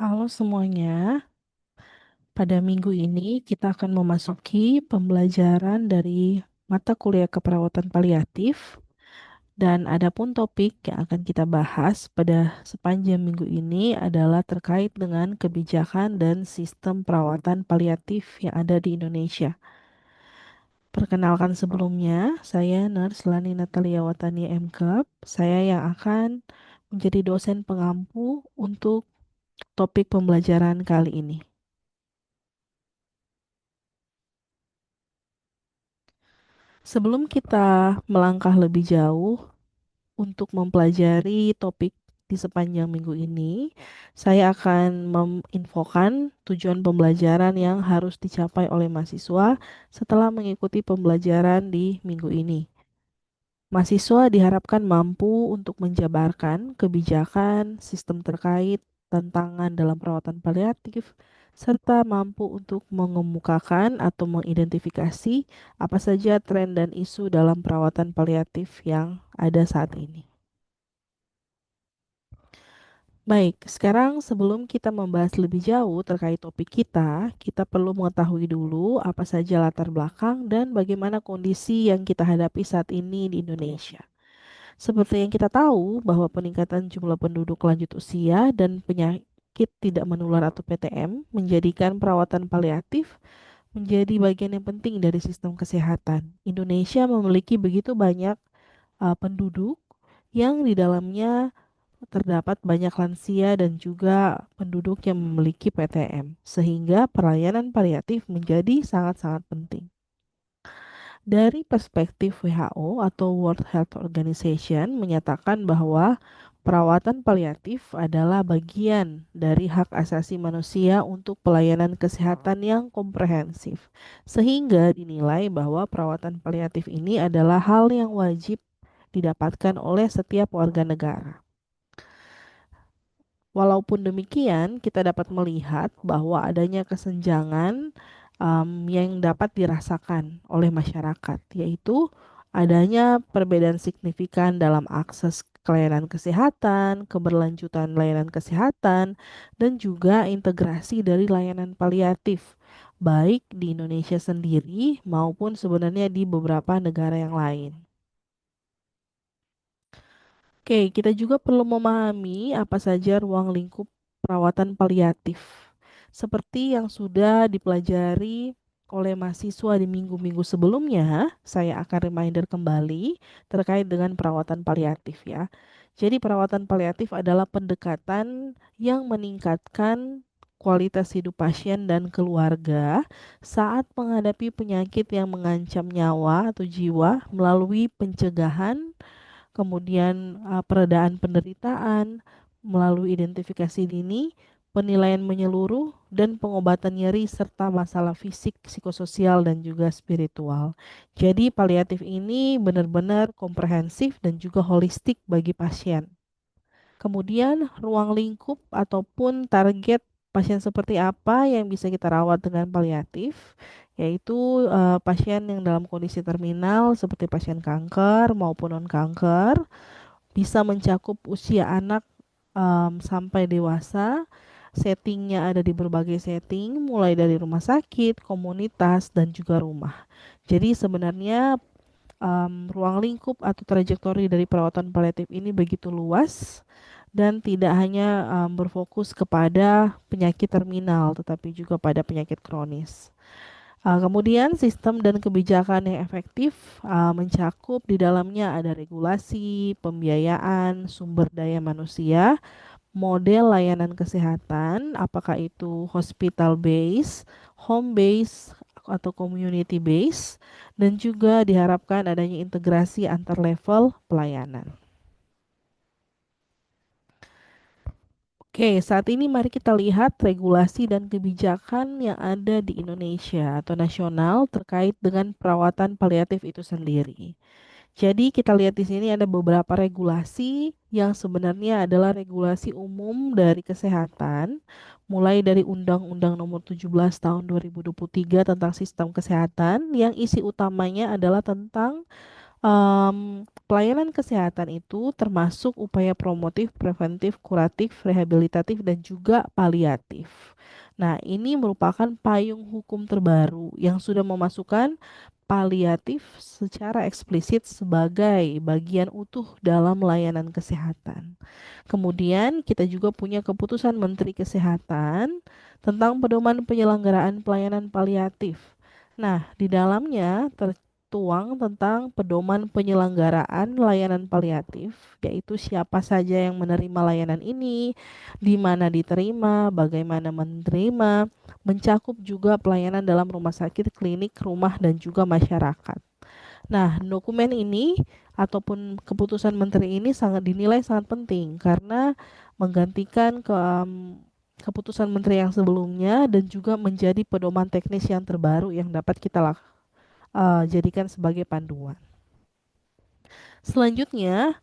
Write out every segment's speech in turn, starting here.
Halo semuanya, pada minggu ini kita akan memasuki pembelajaran dari mata kuliah keperawatan paliatif dan adapun topik yang akan kita bahas pada sepanjang minggu ini adalah terkait dengan kebijakan dan sistem perawatan paliatif yang ada di Indonesia. Perkenalkan sebelumnya, saya Nurse Lani Natalia Watani MKAP. Saya yang akan menjadi dosen pengampu untuk topik pembelajaran kali ini. Sebelum kita melangkah lebih jauh untuk mempelajari topik di sepanjang minggu ini, saya akan menginfokan tujuan pembelajaran yang harus dicapai oleh mahasiswa setelah mengikuti pembelajaran di minggu ini. Mahasiswa diharapkan mampu untuk menjabarkan kebijakan, sistem terkait, tantangan dalam perawatan paliatif, serta mampu untuk mengemukakan atau mengidentifikasi apa saja tren dan isu dalam perawatan paliatif yang ada saat ini. Baik, sekarang sebelum kita membahas lebih jauh terkait topik kita perlu mengetahui dulu apa saja latar belakang dan bagaimana kondisi yang kita hadapi saat ini di Indonesia. Seperti yang kita tahu bahwa peningkatan jumlah penduduk lanjut usia dan penyakit tidak menular atau PTM menjadikan perawatan paliatif menjadi bagian yang penting dari sistem kesehatan. Indonesia memiliki begitu banyak penduduk yang di dalamnya terdapat banyak lansia dan juga penduduk yang memiliki PTM, sehingga pelayanan paliatif menjadi sangat-sangat penting. Dari perspektif WHO atau World Health Organization menyatakan bahwa perawatan paliatif adalah bagian dari hak asasi manusia untuk pelayanan kesehatan yang komprehensif, sehingga dinilai bahwa perawatan paliatif ini adalah hal yang wajib didapatkan oleh setiap warga negara. Walaupun demikian, kita dapat melihat bahwa adanya kesenjangan yang dapat dirasakan oleh masyarakat, yaitu adanya perbedaan signifikan dalam akses ke layanan kesehatan, keberlanjutan layanan kesehatan, dan juga integrasi dari layanan paliatif, baik di Indonesia sendiri maupun sebenarnya di beberapa negara yang lain. Oke, kita juga perlu memahami apa saja ruang lingkup perawatan paliatif. Seperti yang sudah dipelajari oleh mahasiswa di minggu-minggu sebelumnya, saya akan reminder kembali terkait dengan perawatan paliatif ya. Jadi perawatan paliatif adalah pendekatan yang meningkatkan kualitas hidup pasien dan keluarga saat menghadapi penyakit yang mengancam nyawa atau jiwa melalui pencegahan, kemudian peredaan penderitaan melalui identifikasi dini, penilaian menyeluruh, dan pengobatan nyeri serta masalah fisik, psikososial, dan juga spiritual. Jadi paliatif ini benar-benar komprehensif dan juga holistik bagi pasien. Kemudian ruang lingkup ataupun target pasien seperti apa yang bisa kita rawat dengan paliatif, yaitu pasien yang dalam kondisi terminal seperti pasien kanker maupun non-kanker, bisa mencakup usia anak sampai dewasa. Settingnya ada di berbagai setting, mulai dari rumah sakit, komunitas, dan juga rumah. Jadi sebenarnya ruang lingkup atau trajektori dari perawatan paliatif ini begitu luas dan tidak hanya berfokus kepada penyakit terminal, tetapi juga pada penyakit kronis. Kemudian sistem dan kebijakan yang efektif mencakup di dalamnya ada regulasi, pembiayaan, sumber daya manusia, model layanan kesehatan, apakah itu hospital base, home base, atau community base, dan juga diharapkan adanya integrasi antar level pelayanan. Oke, saat ini mari kita lihat regulasi dan kebijakan yang ada di Indonesia atau nasional terkait dengan perawatan paliatif itu sendiri. Jadi kita lihat di sini ada beberapa regulasi yang sebenarnya adalah regulasi umum dari kesehatan, mulai dari Undang-Undang Nomor 17 Tahun 2023 tentang Sistem Kesehatan yang isi utamanya adalah tentang Pelayanan kesehatan itu termasuk upaya promotif, preventif, kuratif, rehabilitatif, dan juga paliatif. Nah, ini merupakan payung hukum terbaru yang sudah memasukkan paliatif secara eksplisit sebagai bagian utuh dalam layanan kesehatan. Kemudian kita juga punya keputusan Menteri Kesehatan tentang pedoman penyelenggaraan pelayanan paliatif. Nah, di dalamnya tertuang tentang pedoman penyelenggaraan layanan paliatif, yaitu siapa saja yang menerima layanan ini, di mana diterima, bagaimana menerima, mencakup juga pelayanan dalam rumah sakit, klinik, rumah, dan juga masyarakat. Nah, dokumen ini ataupun keputusan menteri ini sangat dinilai sangat penting karena menggantikan keputusan menteri yang sebelumnya dan juga menjadi pedoman teknis yang terbaru yang dapat kita jadikan sebagai panduan. Selanjutnya,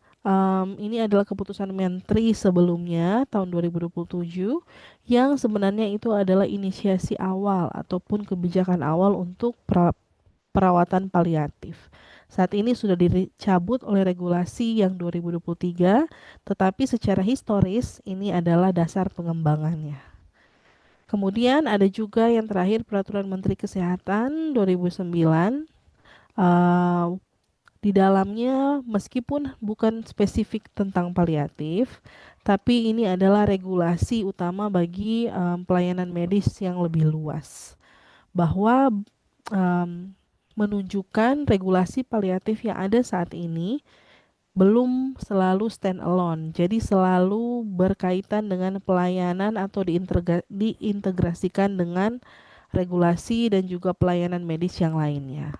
ini adalah keputusan menteri sebelumnya tahun 2027 yang sebenarnya itu adalah inisiasi awal ataupun kebijakan awal untuk perawatan paliatif. Saat ini sudah dicabut oleh regulasi yang 2023, tetapi secara historis ini adalah dasar pengembangannya. Kemudian ada juga yang terakhir Peraturan Menteri Kesehatan 2009. eh, di dalamnya meskipun bukan spesifik tentang paliatif, tapi ini adalah regulasi utama bagi pelayanan medis yang lebih luas bahwa um, menunjukkan regulasi paliatif yang ada saat ini belum selalu stand alone. Jadi selalu berkaitan dengan pelayanan atau diintegrasikan dengan regulasi dan juga pelayanan medis yang lainnya.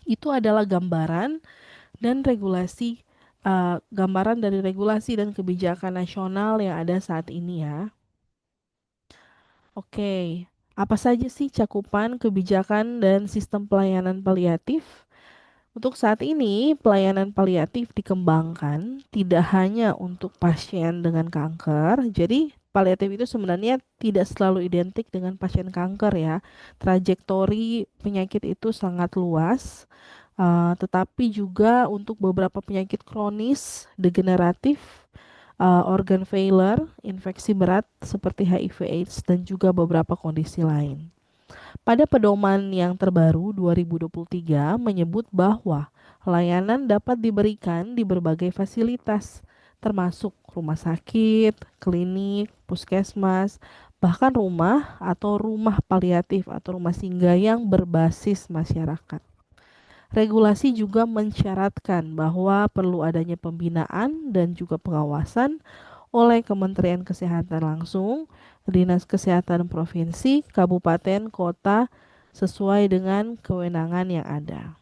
Itu adalah gambaran dari regulasi dan kebijakan nasional yang ada saat ini ya. Oke, apa saja sih cakupan kebijakan dan sistem pelayanan paliatif? Untuk saat ini, pelayanan paliatif dikembangkan tidak hanya untuk pasien dengan kanker. Jadi, paliatif itu sebenarnya tidak selalu identik dengan pasien kanker ya. Trajektori penyakit itu sangat luas, tetapi juga untuk beberapa penyakit kronis, degeneratif, organ failure, infeksi berat seperti HIV/AIDS dan juga beberapa kondisi lain. Pada pedoman yang terbaru 2023 menyebut bahwa layanan dapat diberikan di berbagai fasilitas, termasuk rumah sakit, klinik, puskesmas, bahkan rumah atau rumah paliatif atau rumah singgah yang berbasis masyarakat. Regulasi juga mensyaratkan bahwa perlu adanya pembinaan dan juga pengawasan oleh Kementerian Kesehatan langsung, Dinas Kesehatan Provinsi, Kabupaten, Kota, sesuai dengan kewenangan yang ada.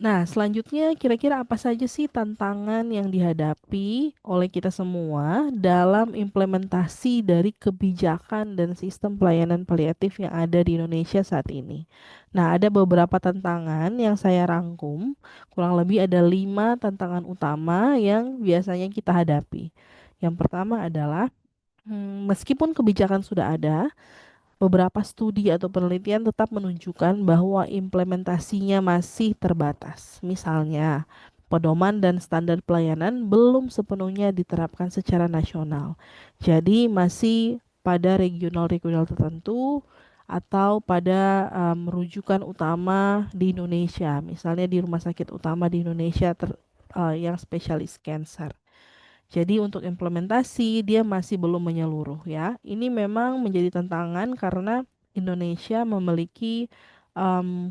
Nah, selanjutnya kira-kira apa saja sih tantangan yang dihadapi oleh kita semua dalam implementasi dari kebijakan dan sistem pelayanan paliatif yang ada di Indonesia saat ini? Nah, ada beberapa tantangan yang saya rangkum, kurang lebih ada 5 tantangan utama yang biasanya kita hadapi. Yang pertama adalah, meskipun kebijakan sudah ada, beberapa studi atau penelitian tetap menunjukkan bahwa implementasinya masih terbatas. Misalnya, pedoman dan standar pelayanan belum sepenuhnya diterapkan secara nasional. Jadi masih pada regional-regional tertentu atau pada rujukan utama di Indonesia. Misalnya di rumah sakit utama di Indonesia yang spesialis cancer. Jadi untuk implementasi dia masih belum menyeluruh ya. Ini memang menjadi tantangan karena Indonesia memiliki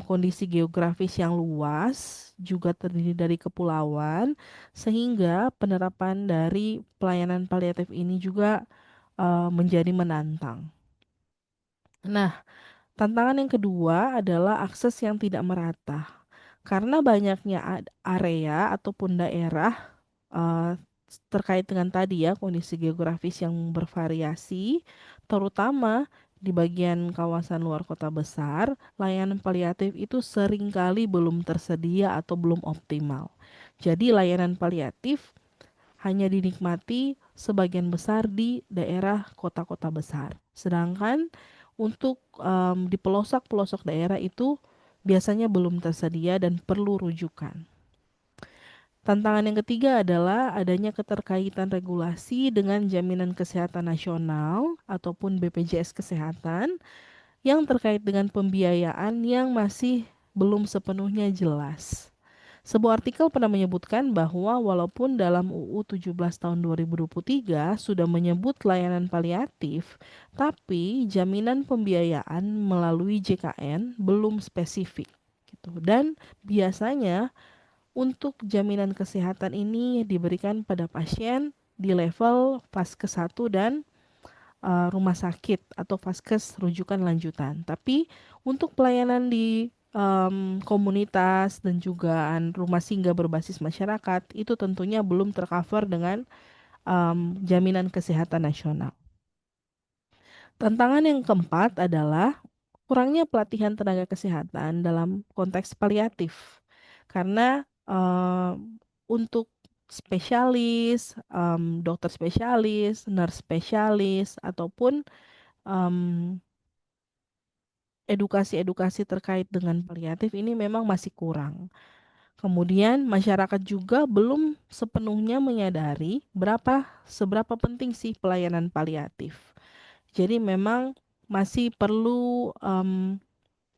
kondisi geografis yang luas, juga terdiri dari kepulauan, sehingga penerapan dari pelayanan paliatif ini juga menjadi menantang. Nah, tantangan yang kedua adalah akses yang tidak merata. Karena banyaknya area ataupun daerah eh, terkait dengan tadi ya kondisi geografis yang bervariasi, terutama di bagian kawasan luar kota besar, layanan paliatif itu seringkali belum tersedia atau belum optimal. Jadi layanan paliatif hanya dinikmati sebagian besar di daerah kota-kota besar. Sedangkan untuk di pelosok-pelosok daerah itu biasanya belum tersedia dan perlu rujukan. Tantangan yang ketiga adalah adanya keterkaitan regulasi dengan jaminan kesehatan nasional ataupun BPJS Kesehatan yang terkait dengan pembiayaan yang masih belum sepenuhnya jelas. Sebuah artikel pernah menyebutkan bahwa walaupun dalam UU 17 tahun 2023 sudah menyebut layanan paliatif, tapi jaminan pembiayaan melalui JKN belum spesifik gitu. Dan biasanya untuk jaminan kesehatan ini diberikan pada pasien di level Vaskes 1 dan rumah sakit atau Vaskes rujukan lanjutan. Tapi untuk pelayanan di komunitas dan juga rumah singgah berbasis masyarakat itu tentunya belum tercover dengan jaminan kesehatan nasional. Tantangan yang keempat adalah kurangnya pelatihan tenaga kesehatan dalam konteks paliatif. Karena untuk spesialis, dokter spesialis, nurse spesialis, ataupun em, edukasi-edukasi terkait dengan paliatif ini memang masih kurang. Kemudian masyarakat juga belum sepenuhnya menyadari seberapa penting sih pelayanan paliatif. Jadi memang masih perlu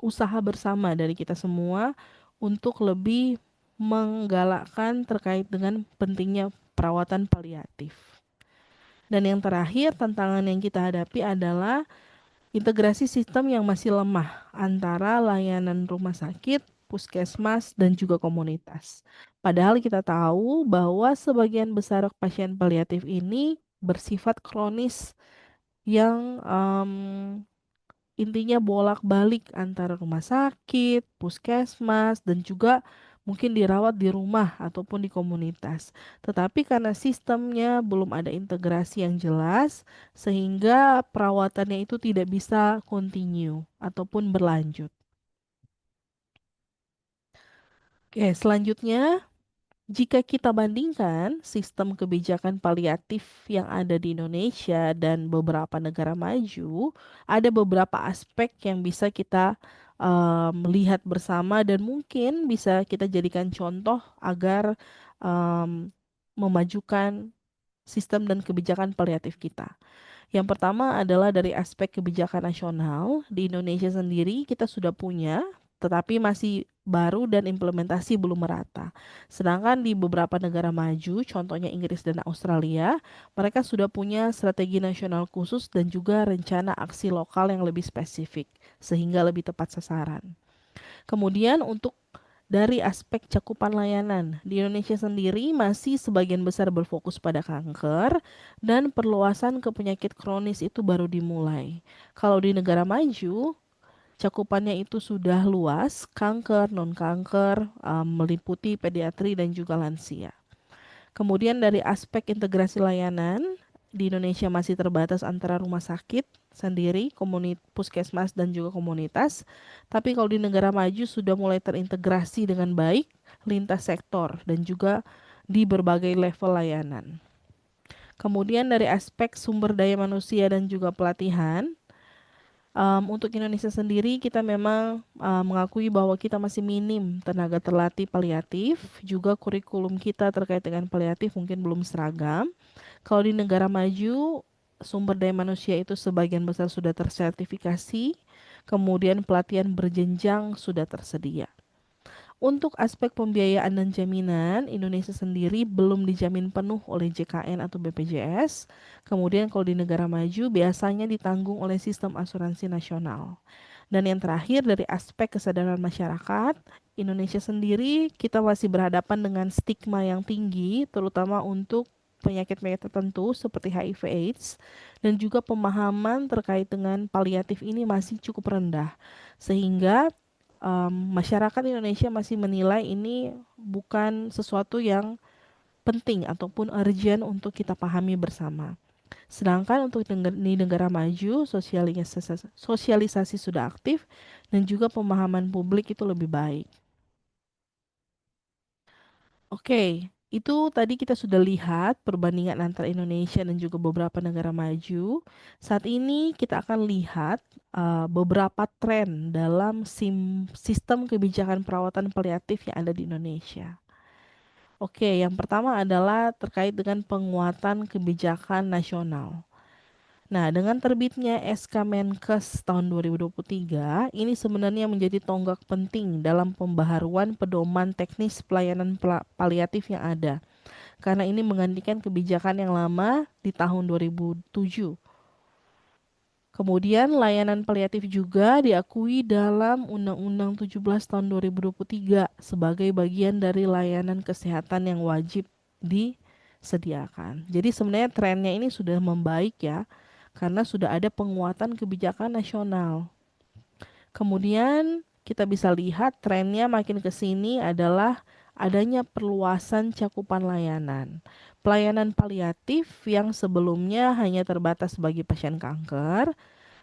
usaha bersama dari kita semua untuk lebih menggalakkan terkait dengan pentingnya perawatan paliatif. Dan yang terakhir, tantangan yang kita hadapi adalah integrasi sistem yang masih lemah antara layanan rumah sakit, puskesmas, dan juga komunitas. Padahal kita tahu bahwa sebagian besar pasien paliatif ini bersifat kronis yang intinya bolak-balik antara rumah sakit, puskesmas, dan juga mungkin dirawat di rumah ataupun di komunitas. Tetapi karena sistemnya belum ada integrasi yang jelas, sehingga perawatannya itu tidak bisa continue ataupun berlanjut. Oke, selanjutnya jika kita bandingkan sistem kebijakan paliatif yang ada di Indonesia dan beberapa negara maju, ada beberapa aspek yang bisa kita lihat bersama dan mungkin bisa kita jadikan contoh agar em, memajukan sistem dan kebijakan paliatif kita. Yang pertama adalah dari aspek kebijakan nasional. Di Indonesia sendiri kita sudah punya, tetapi masih baru dan implementasi belum merata. Sedangkan di beberapa negara maju, contohnya Inggris dan Australia, mereka sudah punya strategi nasional khusus dan juga rencana aksi lokal yang lebih spesifik, sehingga lebih tepat sasaran. Kemudian untuk dari aspek cakupan layanan, di Indonesia sendiri masih sebagian besar berfokus pada kanker dan perluasan ke penyakit kronis itu baru dimulai. Kalau di negara maju, cakupannya itu sudah luas, kanker, non-kanker, meliputi pediatri dan juga lansia. Kemudian dari aspek integrasi layanan, di Indonesia masih terbatas antara rumah sakit sendiri, puskesmas dan juga komunitas. Tapi kalau di negara maju sudah mulai terintegrasi dengan baik lintas sektor dan juga di berbagai level layanan. Kemudian dari aspek sumber daya manusia dan juga pelatihan, untuk Indonesia sendiri, kita memang mengakui bahwa kita masih minim tenaga terlatih paliatif, juga kurikulum kita terkait dengan paliatif mungkin belum seragam. Kalau di negara maju, sumber daya manusia itu sebagian besar sudah tersertifikasi, kemudian pelatihan berjenjang sudah tersedia. Untuk aspek pembiayaan dan jaminan, Indonesia sendiri belum dijamin penuh oleh JKN atau BPJS. Kemudian kalau di negara maju biasanya ditanggung oleh sistem asuransi nasional. Dan yang terakhir dari aspek kesadaran masyarakat, Indonesia sendiri kita masih berhadapan dengan stigma yang tinggi, terutama untuk penyakit-penyakit tertentu seperti HIV/AIDS dan juga pemahaman terkait dengan paliatif ini masih cukup rendah. Sehingga masyarakat Indonesia masih menilai ini bukan sesuatu yang penting ataupun urgent untuk kita pahami bersama. Sedangkan untuk di negara maju, sosialisasi sudah aktif dan juga pemahaman publik itu lebih baik. Oke, Itu tadi kita sudah lihat perbandingan antara Indonesia dan juga beberapa negara maju. Saat ini kita akan lihat beberapa tren dalam sistem kebijakan perawatan paliatif yang ada di Indonesia. Oke, yang pertama adalah terkait dengan penguatan kebijakan nasional. Nah, dengan terbitnya SK Menkes tahun 2023, ini sebenarnya menjadi tonggak penting dalam pembaharuan pedoman teknis pelayanan paliatif yang ada. Karena ini menggantikan kebijakan yang lama di tahun 2007. Kemudian layanan paliatif juga diakui dalam Undang-Undang 17 tahun 2023 sebagai bagian dari layanan kesehatan yang wajib disediakan. Jadi sebenarnya trennya ini sudah membaik ya, karena sudah ada penguatan kebijakan nasional. Kemudian kita bisa lihat trennya makin ke sini adalah adanya perluasan cakupan layanan. Pelayanan paliatif yang sebelumnya hanya terbatas bagi pasien kanker,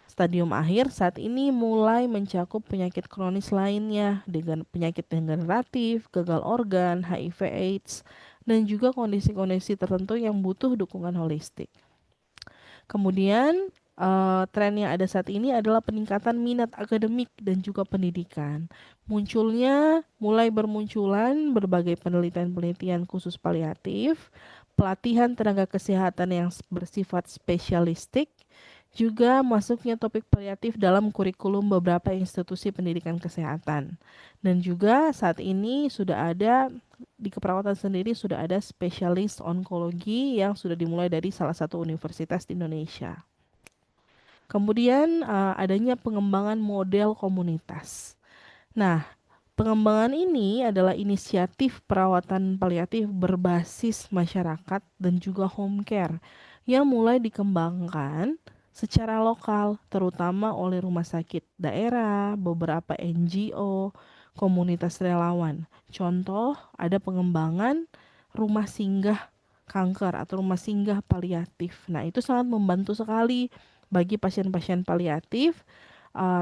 stadium akhir saat ini mulai mencakup penyakit kronis lainnya dengan penyakit degeneratif, gagal organ, HIV/AIDS, dan juga kondisi-kondisi tertentu yang butuh dukungan holistik. Kemudian, tren yang ada saat ini adalah peningkatan minat akademik dan juga pendidikan. Mulai bermunculan berbagai penelitian-penelitian khusus paliatif, pelatihan tenaga kesehatan yang bersifat spesialistik, juga masuknya topik paliatif dalam kurikulum beberapa institusi pendidikan kesehatan. Dan juga saat ini sudah ada di keperawatan sendiri sudah ada spesialis onkologi yang sudah dimulai dari salah satu universitas di Indonesia. Kemudian adanya pengembangan model komunitas. Nah, pengembangan ini adalah inisiatif perawatan paliatif berbasis masyarakat dan juga home care yang mulai dikembangkan secara lokal, terutama oleh rumah sakit daerah, beberapa NGO, komunitas relawan. Contoh, ada pengembangan rumah singgah kanker atau rumah singgah paliatif. Nah, itu sangat membantu sekali bagi pasien-pasien paliatif,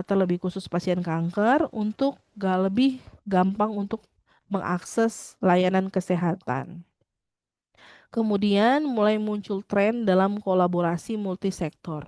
terlebih khusus pasien kanker, untuk lebih gampang untuk mengakses layanan kesehatan. Kemudian mulai muncul tren dalam kolaborasi multisektor.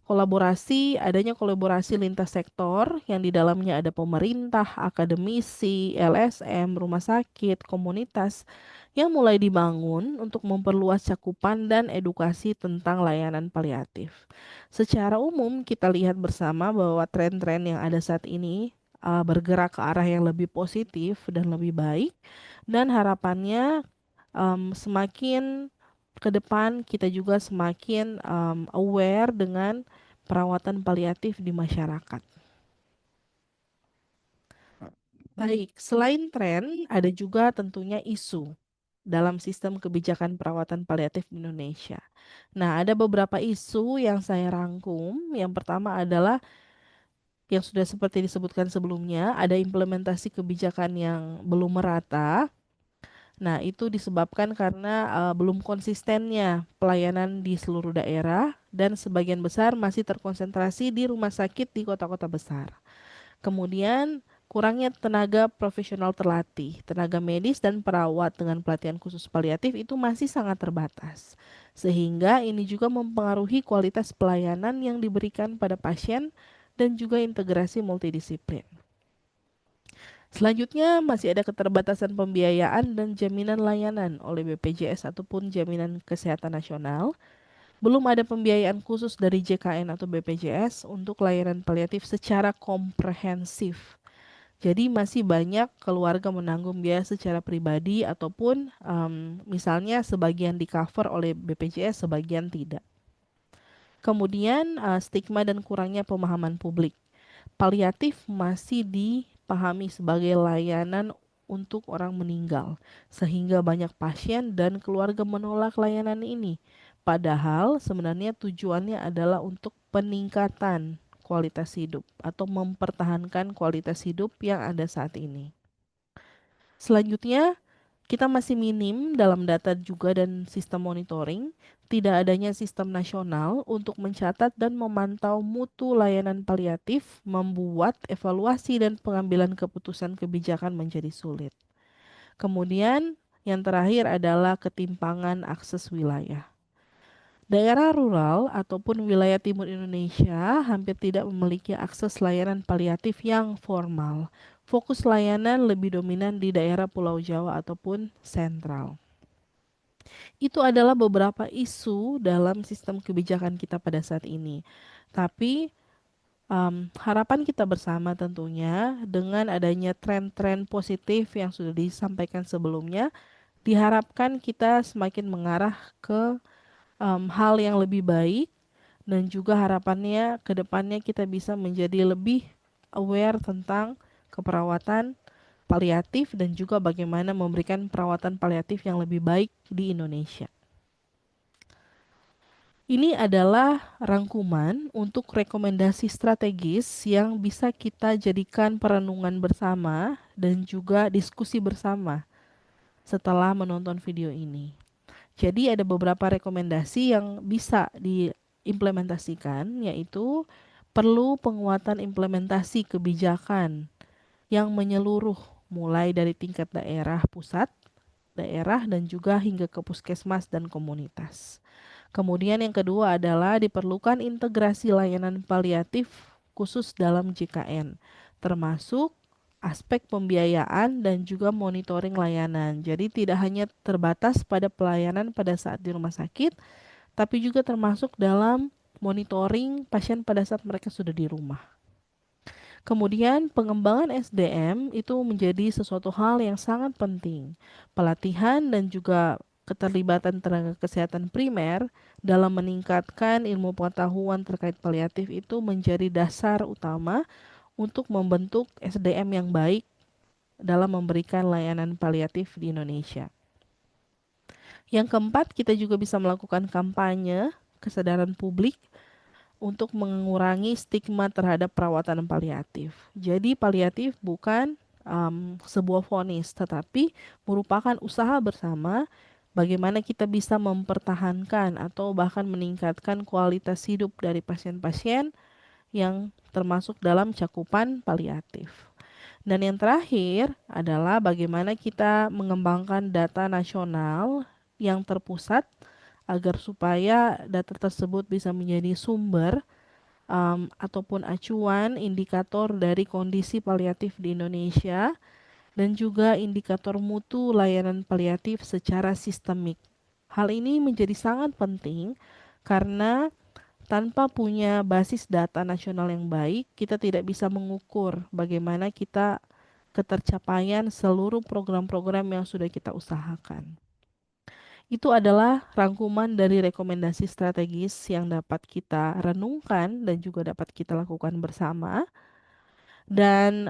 Adanya kolaborasi lintas sektor yang di dalamnya ada pemerintah, akademisi, LSM, rumah sakit, komunitas yang mulai dibangun untuk memperluas cakupan dan edukasi tentang layanan paliatif. Secara umum kita lihat bersama bahwa tren-tren yang ada saat ini bergerak ke arah yang lebih positif dan lebih baik, dan harapannya semakin ke depan kita juga semakin aware dengan perawatan paliatif di masyarakat. Baik, selain tren, ada juga tentunya isu dalam sistem kebijakan perawatan paliatif di Indonesia. Nah, ada beberapa isu yang saya rangkum. Yang pertama adalah yang sudah seperti disebutkan sebelumnya, ada implementasi kebijakan yang belum merata. Nah, itu disebabkan karena belum konsistennya pelayanan di seluruh daerah dan sebagian besar masih terkonsentrasi di rumah sakit di kota-kota besar. Kemudian, kurangnya tenaga profesional terlatih, tenaga medis dan perawat dengan pelatihan khusus paliatif itu masih sangat terbatas. Sehingga ini juga mempengaruhi kualitas pelayanan yang diberikan pada pasien dan juga integrasi multidisiplin. Selanjutnya, masih ada keterbatasan pembiayaan dan jaminan layanan oleh BPJS ataupun Jaminan Kesehatan Nasional. Belum ada pembiayaan khusus dari JKN atau BPJS untuk layanan paliatif secara komprehensif. Jadi masih banyak keluarga menanggung biaya secara pribadi ataupun misalnya sebagian di cover oleh BPJS, sebagian tidak. Kemudian stigma dan kurangnya pemahaman publik. Paliatif masih dipahami sebagai layanan untuk orang meninggal, sehingga banyak pasien dan keluarga menolak layanan ini. Padahal sebenarnya tujuannya adalah untuk peningkatan kualitas hidup atau mempertahankan kualitas hidup yang ada saat ini. Selanjutnya, kita masih minim dalam data juga dan sistem monitoring. Tidak adanya sistem nasional untuk mencatat dan memantau mutu layanan paliatif membuat evaluasi dan pengambilan keputusan kebijakan menjadi sulit. Kemudian, Yang terakhir adalah ketimpangan akses wilayah. Daerah rural ataupun wilayah timur Indonesia hampir tidak memiliki akses layanan paliatif yang formal. Fokus layanan lebih dominan di daerah Pulau Jawa ataupun sentral. Itu adalah beberapa isu dalam sistem kebijakan kita pada saat ini. Tapi harapan kita bersama tentunya dengan adanya tren-tren positif yang sudah disampaikan sebelumnya, diharapkan kita semakin mengarah ke hal yang lebih baik dan juga harapannya ke depannya kita bisa menjadi lebih aware tentang keperawatan paliatif dan juga bagaimana memberikan perawatan paliatif yang lebih baik di Indonesia. Ini adalah rangkuman untuk rekomendasi strategis yang bisa kita jadikan perenungan bersama dan juga diskusi bersama setelah menonton video ini. Jadi ada beberapa rekomendasi yang bisa diimplementasikan, yaitu perlu penguatan implementasi kebijakan yang menyeluruh mulai dari tingkat daerah pusat, daerah dan juga hingga ke puskesmas dan komunitas. Kemudian yang kedua adalah diperlukan integrasi layanan paliatif khusus dalam JKN, termasuk aspek pembiayaan dan juga monitoring layanan. Jadi tidak hanya terbatas pada pelayanan pada saat di rumah sakit, tapi juga termasuk dalam monitoring pasien pada saat mereka sudah di rumah. Kemudian pengembangan SDM itu menjadi sesuatu hal yang sangat penting. Pelatihan dan juga keterlibatan tenaga kesehatan primer dalam meningkatkan ilmu pengetahuan terkait paliatif itu menjadi dasar utama untuk membentuk SDM yang baik dalam memberikan layanan paliatif di Indonesia. Yang keempat, kita juga bisa melakukan kampanye kesadaran publik untuk mengurangi stigma terhadap perawatan paliatif. Jadi paliatif bukan sebuah vonis, tetapi merupakan usaha bersama bagaimana kita bisa mempertahankan atau bahkan meningkatkan kualitas hidup dari pasien-pasien yang termasuk dalam cakupan paliatif. Dan yang terakhir adalah bagaimana kita mengembangkan data nasional yang terpusat agar supaya data tersebut bisa menjadi sumber ataupun acuan indikator dari kondisi paliatif di Indonesia dan juga indikator mutu layanan paliatif secara sistemik. Hal ini menjadi sangat penting karena tanpa punya basis data nasional yang baik, kita tidak bisa mengukur bagaimana kita ketercapaian seluruh program-program yang sudah kita usahakan. Itu adalah rangkuman dari rekomendasi strategis yang dapat kita renungkan dan juga dapat kita lakukan bersama. Dan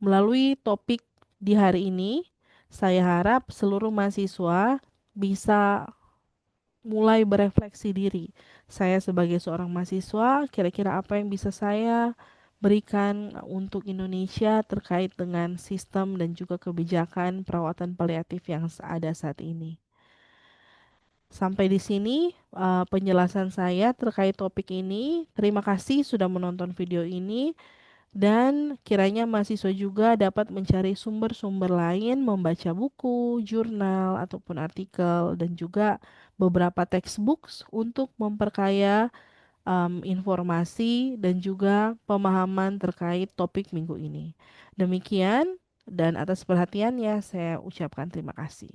melalui topik di hari ini, saya harap seluruh mahasiswa bisa mulai berefleksi diri. Saya sebagai seorang mahasiswa, kira-kira apa yang bisa saya berikan untuk Indonesia terkait dengan sistem dan juga kebijakan perawatan paliatif yang ada saat ini. Sampai di sini penjelasan saya terkait topik ini. Terima kasih sudah menonton video ini dan kiranya mahasiswa juga dapat mencari sumber-sumber lain, membaca buku, jurnal ataupun artikel dan juga beberapa textbooks untuk memperkaya informasi dan juga pemahaman terkait topik minggu ini. Demikian dan atas perhatiannya saya ucapkan terima kasih.